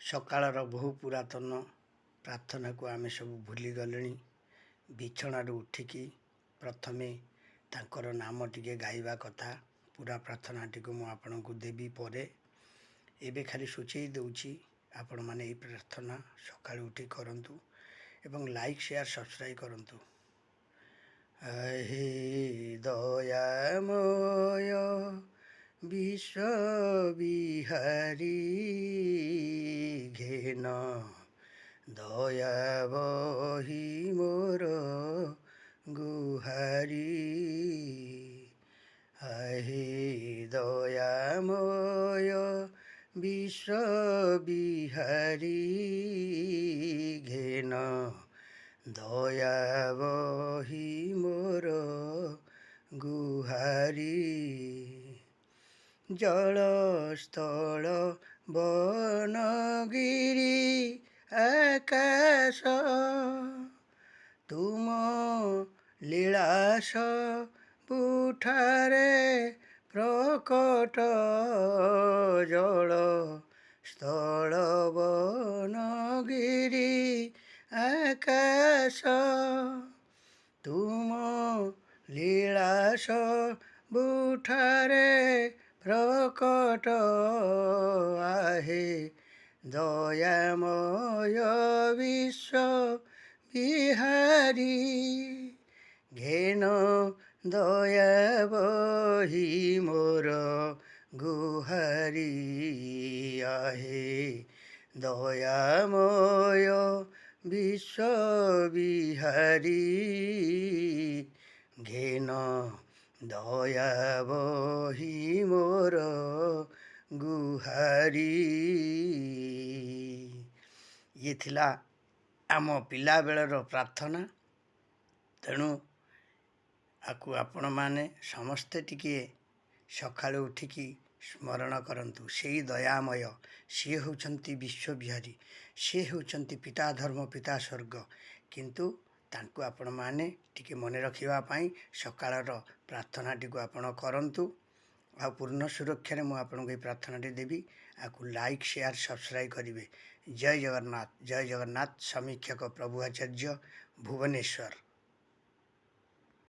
ସକାଳର ବହୁ ପୁରାତନ ପ୍ରାର୍ଥନାକୁ ଆମେ ସବୁ ଭୁଲିଗଲେଣି। ବିଛଣାରୁ ଉଠିକି ପ୍ରଥମେ ତାଙ୍କର ନାମ ଟିକେ ଗାଇବା କଥା। ପୁରା ପ୍ରାର୍ଥନାଟିକୁ ମୁଁ ଆପଣଙ୍କୁ ଦେବି ପରେ। ଏବେ ଖାଲି ସୂଚେଇ ଦେଉଛି, ଆପଣମାନେ ଏହି ପ୍ରାର୍ଥନା ସକାଳୁ ଉଠି କରନ୍ତୁ ଏବଂ ଲାଇକ୍, ସେୟାର, ସବସ୍କ୍ରାଇବ୍ କରନ୍ତୁ। ହେ ଦୟାମୟ ବିଶ୍ୱବିହାରୀ ଘେନ ଦୟା ବହି ମୋର ଗୁହାରୀ। ହେ ଦୟାମୟ ବିଶ୍ୱବିହାରୀ ଘେନ ଦୟା ବହି ମୋର ଗୁହାରୀ। ଜଳ ସ୍ଥଳ ବନଗିରି ଆକାଶ ତୁମ ଲୀଳାସ ବୁଠାରେ ପ୍ରକଟ। ଜଳ ସ୍ଥଳ ବନଗିରି ଆକାଶ ତୁମ ଲୀଳାସ ବୁଠାରେ ପ୍ରକଟ। ଆହେ ଦୟାମୟ ବିଶ୍ୱବିହାରୀ ଘେନ ଦୟା ବହି ମୋର ଗୁହାରୀ। ଆହେ ଦୟାମୟ ବିଶ୍ୱବିହାରୀ ଘେନ ଦୟା ବହି ମୋର ଗୁହାରୀ। ଇଏ ଥିଲା ଆମ ପିଲାବେଳର ପ୍ରାର୍ଥନା। ତେଣୁ ଆକୁ ଆପଣମାନେ ସମସ୍ତେ ଟିକିଏ ସକାଳୁ ଉଠିକି ସ୍ମରଣ କରନ୍ତୁ। ସେଇ ଦୟାମୟ, ସିଏ ହେଉଛନ୍ତି ବିଶ୍ୱବିହାରୀ, ସିଏ ହେଉଛନ୍ତି ପିତା ଧର୍ମ, ପିତା ସ୍ୱର୍ଗ। କିନ୍ତୁ ତାଙ୍କୁ ଆପଣମାନେ ଟିକେ ମନେ ରଖିବା ପାଇଁ ସକାଳର ପ୍ରାର୍ଥନାଟିକୁ ଆପଣ କରନ୍ତୁ। ଆଉ ପୂର୍ଣ୍ଣ ସୁରକ୍ଷାରେ ମୁଁ ଆପଣଙ୍କୁ ଏହି ପ୍ରାର୍ଥନାଟି ଦେବି। ଆକୁ ଲାଇକ୍, ସେୟାର, ସବସ୍କ୍ରାଇବ୍ କରିବେ। ଜୟ ଜଗନ୍ନାଥ, ଜୟ ଜଗନ୍ନାଥ। ସମୀକ୍ଷକ ପ୍ରଭୁ ଆଚାର୍ଯ୍ୟ, ଭୁବନେଶ୍ୱର।